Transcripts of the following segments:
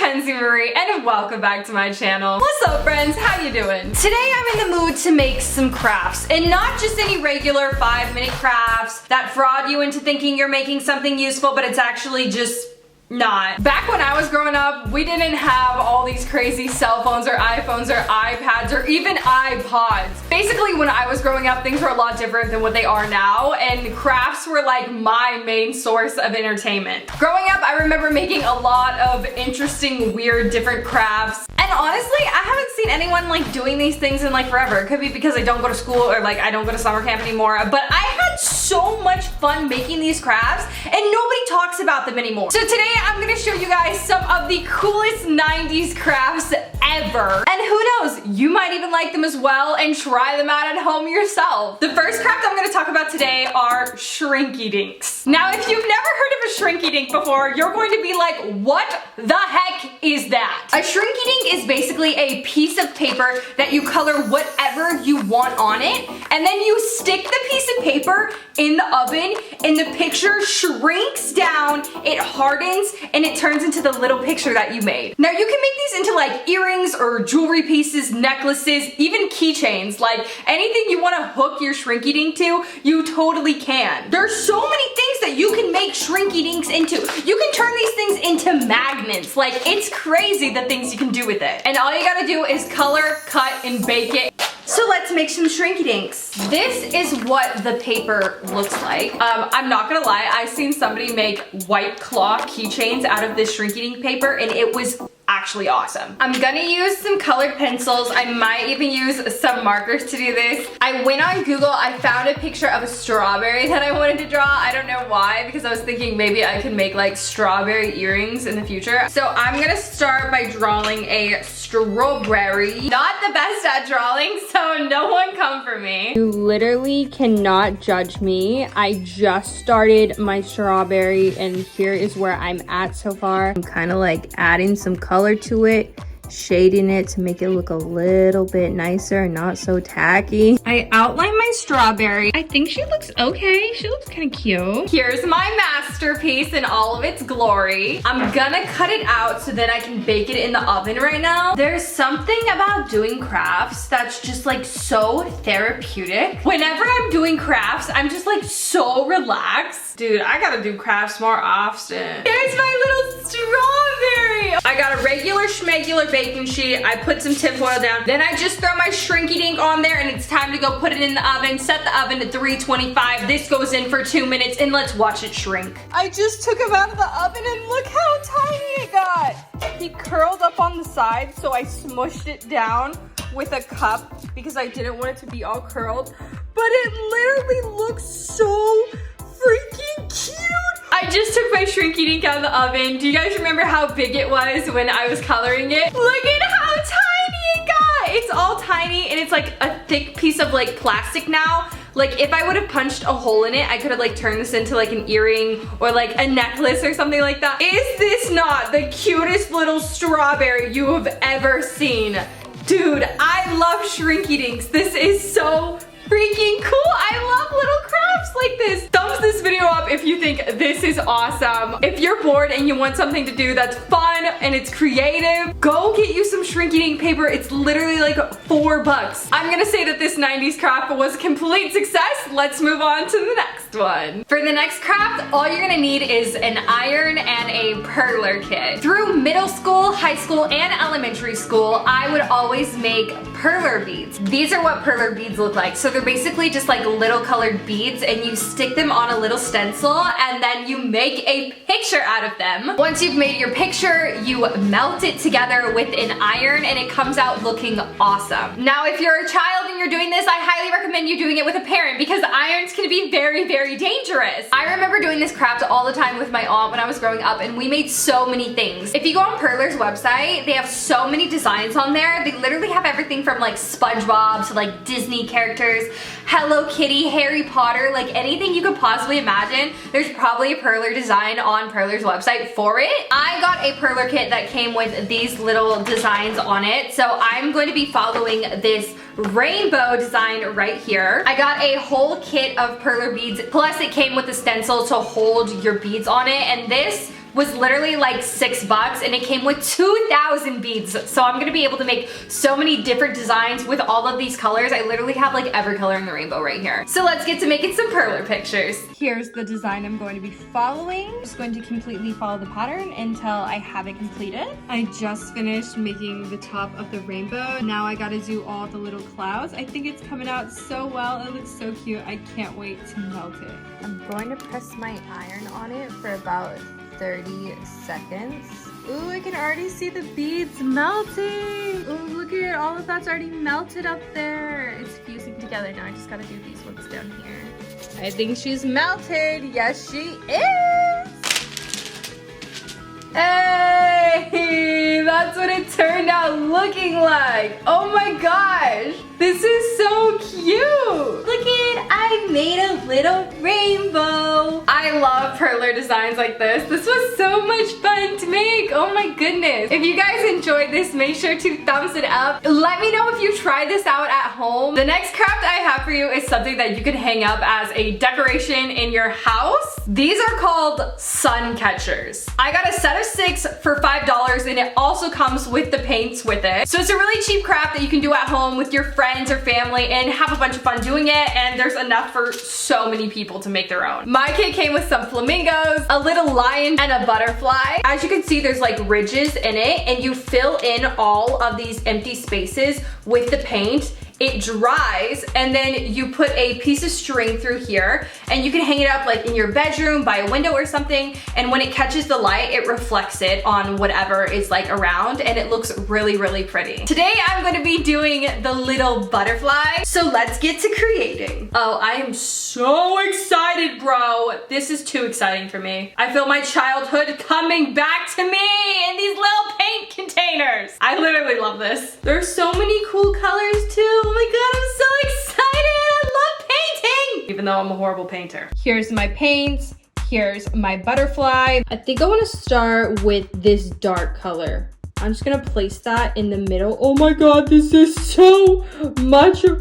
Kenzie Marie and welcome back to my channel. What's up friends, how you doing? Today I'm in the mood to make some crafts and not just any regular 5-minute crafts that fraud you into thinking you're making something useful but it's actually just not. Back when I was growing up, we didn't have all these crazy cell phones or iPhones or iPads or even iPods. Basically, when I was growing up, things were a lot different than what they are now, and crafts were like my main source of entertainment. Growing up, I remember making a lot of interesting, weird, different crafts. And honestly, I haven't seen anyone like doing these things in like forever. It could be because I don't go to school or like I don't go to summer camp anymore, but I had so much fun making these crafts and nobody talks about them anymore. So today I'm gonna show you guys some of the coolest 90s crafts ever. And who knows, you might even like them as well and try them out at home yourself. The first craft I'm gonna talk about today are shrinky dinks. Now, if you've never heard of a shrinky dink before, you're going to be like, what the heck is that? A shrinky dink is basically a piece of paper that you color whatever you want on it, and then you stick the piece of paper in the oven and the picture shrinks down, it hardens, and it turns into the little picture that you made. Now you can make these into like earrings or jewelry pieces, necklaces, even keychains. Like anything you want to hook your shrinky dink to, you totally can. There's so many things that you can make shrinky dinks into. You can turn these things into magnets. Like it's crazy the things you can do with it. And all you gotta do is color, cut, and bake it. So let's make some shrinky dinks. This is what the paper looks like. I'm not gonna lie, I've seen somebody make white claw keychains out of this shrinky dink paper and it was actually awesome. I'm gonna use some colored pencils. I might even use some markers to do this. I went on Google, I found a picture of a strawberry that I wanted to draw. I don't know why, because I was thinking maybe I could make like strawberry earrings in the future. So I'm gonna start by drawing a strawberry. Not the best at drawing, so no one come for me. You literally cannot judge me. I just started my strawberry and here is where I'm at so far. I'm kind of like adding some color to it, shading it to make it look a little bit nicer and not so tacky. I outlined my strawberry. I think she looks okay. She looks kind of cute. Here's my masterpiece in all of its glory. I'm gonna cut it out so that I can bake it in the oven right now. There's something about doing crafts that's just like so therapeutic. Whenever I'm doing crafts, I'm just like so relaxed. Dude, I gotta do crafts more often. Here's my little strawberry. I got a regular schmegular baking sheet. I put some tinfoil down. Then I just throw my shrinky dink on there and it's time to go put it in the oven. Set the oven to 325. This goes in for 2 minutes and let's watch it shrink. I just took him out of the oven and look how tiny it got. He curled up on the side, so I smushed it down with a cup because I didn't want it to be all curled. But it literally looks so freaking cute. I just took my shrinky dink out of the oven. Do you guys remember how big it was when I was coloring it? Look at how tiny it got. It's all tiny and it's like a thick piece of like plastic now. Like if I would have punched a hole in it, I could have like turned this into like an earring or like a necklace or something like that. Is this not the cutest little strawberry you have ever seen? Dude, I love shrinky dinks. This is so freaking cool. I love little crafts like this. Thumbs this video up if you think this is awesome. If you're bored and you want something to do that's fun and it's creative, go get you some shrinky dink paper. It's literally like $4. I'm gonna say that this 90s craft was a complete success. Let's move on to the next one. For the next craft, all you're gonna need is an iron and a perler kit. Through middle school, high school, and elementary school, I would always make perler beads. These are what perler beads look like. So they're basically just like little colored beads and you stick them on a little stencil and then you make a picture out of them. Once you've made your picture, you melt it together with an iron and it comes out looking awesome. Now, if you're a child and you're doing this, I highly recommend you doing it with a parent because irons can be very, very dangerous. I remember doing this craft all the time with my aunt when I was growing up and we made so many things. If you go on Perler's website, they have so many designs on there. They literally have everything from like SpongeBob to like Disney characters, Hello Kitty, Harry Potter, like anything you could possibly imagine. There's probably a perler design on Perler's website for it. I got a perler kit that came with these little designs on it, so I'm going to be following this rainbow design right here. I got a whole kit of perler beads, plus it came with a stencil to hold your beads on it, and this was literally like $6 and it came with 2,000 beads. So I'm gonna be able to make so many different designs with all of these colors. I literally have like every color in the rainbow right here. So let's get to making some perler pictures. Here's the design I'm going to be following. I'm just going to completely follow the pattern until I have it completed. I just finished making the top of the rainbow. Now I gotta do all the little clouds. I think it's coming out so well. It looks so cute. I can't wait to melt it. I'm going to press my iron on it for about 30 seconds. Ooh, I can already see the beads melting. Ooh, look at it. All of that's already melted up there. It's fusing together. Now I just gotta do these ones down here. I think she's melted. Yes, she is. Hey, that's what it turned out looking like. Oh my gosh, this is so cute. Look at, I made a little rainbow. I love perler designs like this. This was so much fun to make. Oh my goodness. If you guys enjoyed this, make sure to thumbs it up. Let me know if you tried this out at home. The next craft I have for you is something that you can hang up as a decoration in your house. These are called sun catchers. I got a set of 6 for $5 and it also comes with the paints with it. So it's a really cheap craft that you can do at home with your friends or family and have a bunch of fun doing it, and there's enough for so many people to make their own. My kit came with some flamingos, a little lion, and a butterfly. As you can see, there's like ridges in it and you fill in all of these empty spaces with the paint. It dries and then you put a piece of string through here and you can hang it up like in your bedroom by a window or something, and when it catches the light it reflects it on whatever is like around and it looks really, really pretty. Today I'm going to be doing the little butterfly, so let's get to creating. Oh, I am so excited, bro. This is too exciting for me. I feel my childhood coming back to me in these little paint containers. I literally love this. There's so many cool colors too. Oh my god, I'm so excited! I love painting! Even though I'm a horrible painter. Here's my paints. Here's my butterfly. I think I want to start with this dark color. I'm just gonna place that in the middle. Oh my god, this is so much fun!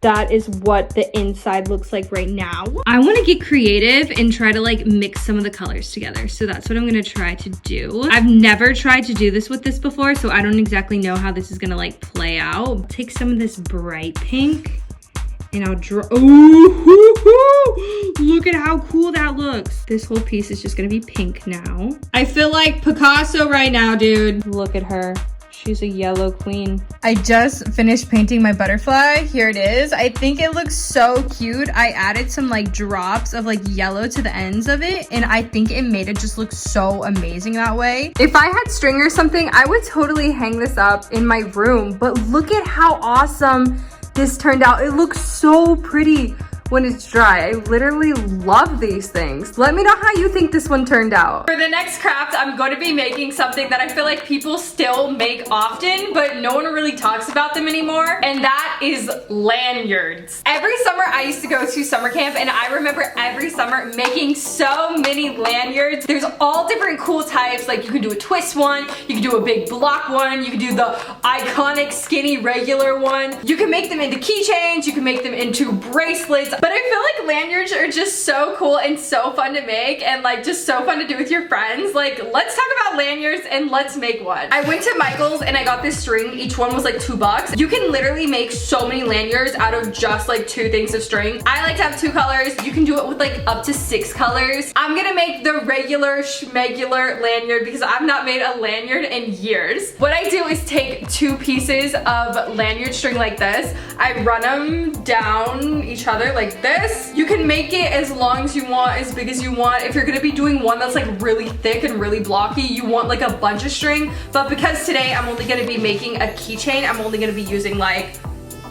That is what the inside looks like right now. I want to get creative and try to like mix some of the colors together. So that's what I'm going to try to do. I've never tried to do this with this before, so I don't exactly know how this is going to like play out. Take some of this bright pink and I'll draw. Ooh, look at how cool that looks. This whole piece is just going to be pink now. I feel like Picasso right now, dude. Look at her. She's a yellow queen. I just finished painting my butterfly. Here it is. I think it looks so cute. I added some like drops of like yellow to the ends of it, and I think it made it just look so amazing that way. If I had string or something, I would totally hang this up in my room, but look at how awesome this turned out. It looks so pretty when it's dry. I literally love these things. Let me know how you think this one turned out. For the next craft, I'm going to be making something that I feel like people still make often, but no one really talks about them anymore, and that is lanyards. Every summer I used to go to summer camp, and I remember every summer making so many lanyards. There's all different cool types. Like you can do a twist one, you can do a big block one, you can do the iconic skinny regular one. You can make them into keychains, you can make them into bracelets. But I feel like lanyards are just so cool and so fun to make, and like just so fun to do with your friends. Like, let's talk about lanyards and let's make one. I went to Michael's and I got this string. Each one was like $2. You can literally make so many lanyards out of just like 2 things of string. I like to have 2 colors. You can do it with like up to 6 colors. I'm gonna make the regular schmegular lanyard because I've not made a lanyard in years. What I do is take 2 pieces of lanyard string like this. I run them down each other like this. You can make it as long as you want, as big as you want. If you're gonna be doing one that's like really thick and really blocky, you want like a bunch of string. But because today I'm only gonna be making a keychain, I'm only gonna be using like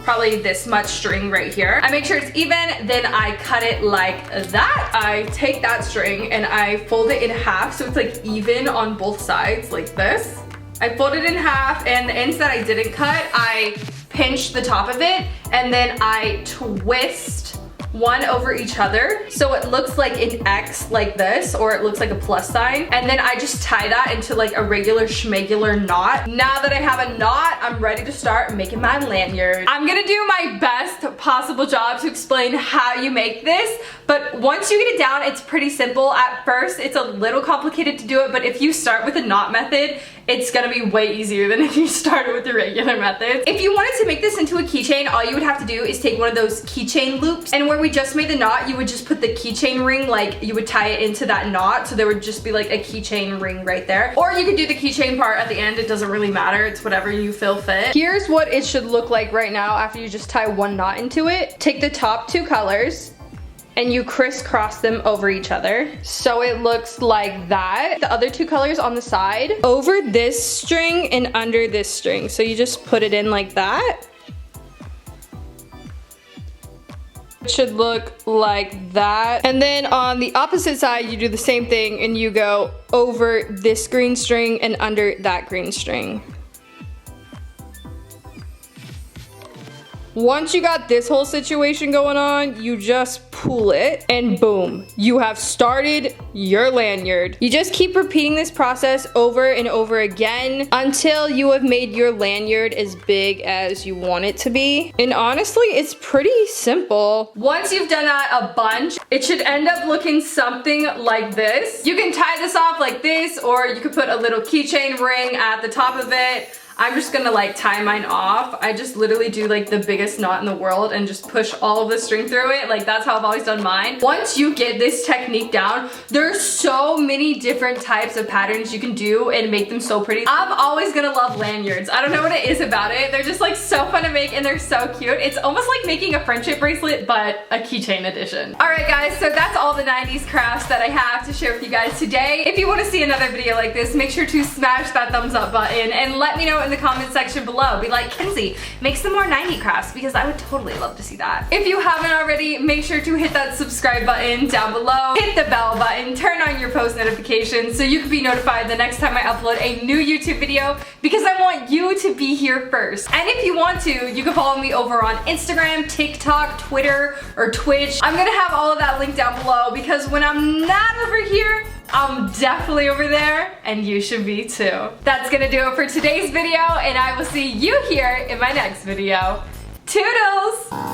probably this much string right here. I make sure it's even, then I cut it like that. I take that string and I fold it in half so it's like even on both sides like this. I fold it in half, and the ends that I didn't cut, I pinch the top of it and then I twist one over each other. So it looks like an X like this, or it looks like a plus sign. And then I just tie that into like a regular schmegular knot. Now that I have a knot, I'm ready to start making my lanyard. I'm gonna do my best possible job to explain how you make this, but once you get it down, it's pretty simple. At first, it's a little complicated to do it, but if you start with a knot method, it's gonna be way easier than if you started with the regular methods. If you wanted to make this into a keychain, all you would have to do is take one of those keychain loops, and where we just made the knot, you would just put the keychain ring, like you would tie it into that knot, so there would just be like a keychain ring right there. Or you could do the keychain part at the end. It doesn't really matter. It's whatever you feel fit. Here's what it should look like right now after you just tie one knot into it. Take the top two colors and you crisscross them over each other. So it looks like that. The other two colors on the side, over this string and under this string. So you just put it in like that. It should look like that. And then on the opposite side, you do the same thing and you go over this green string and under that green string. Once you got this whole situation going on, you just pull it and boom, you have started your lanyard. You just keep repeating this process over and over again until you have made your lanyard as big as you want it to be. And honestly, it's pretty simple. Once you've done that a bunch, it should end up looking something like this. You can tie this off like this, or you could put a little keychain ring at the top of it. I'm just gonna like tie mine off. I just literally do like the biggest knot in the world and just push all of the string through it. Like that's how I've always done mine. Once you get this technique down, there's so many different types of patterns you can do and make them so pretty. I'm always gonna love lanyards. I don't know what it is about it. They're just like so fun to make and they're so cute. It's almost like making a friendship bracelet, but a keychain edition. All right guys, so that's all the 90s crafts that I have to share with you guys today. If you wanna see another video like this, make sure to smash that thumbs up button and let me know in the comment section below. Be like, Kenzie, make some more 90 crafts, because I would totally love to see that. If you haven't already, make sure to hit that subscribe button down below, hit the bell button, turn on your post notifications so you can be notified the next time I upload a new YouTube video, because I want you to be here first. And if you want to, you can follow me over on Instagram, TikTok, Twitter, or Twitch. I'm gonna have all of that linked down below, because when I'm not over here, I'm definitely over there, and you should be too. That's gonna do it for today's video, and I will see you here in my next video. Toodles!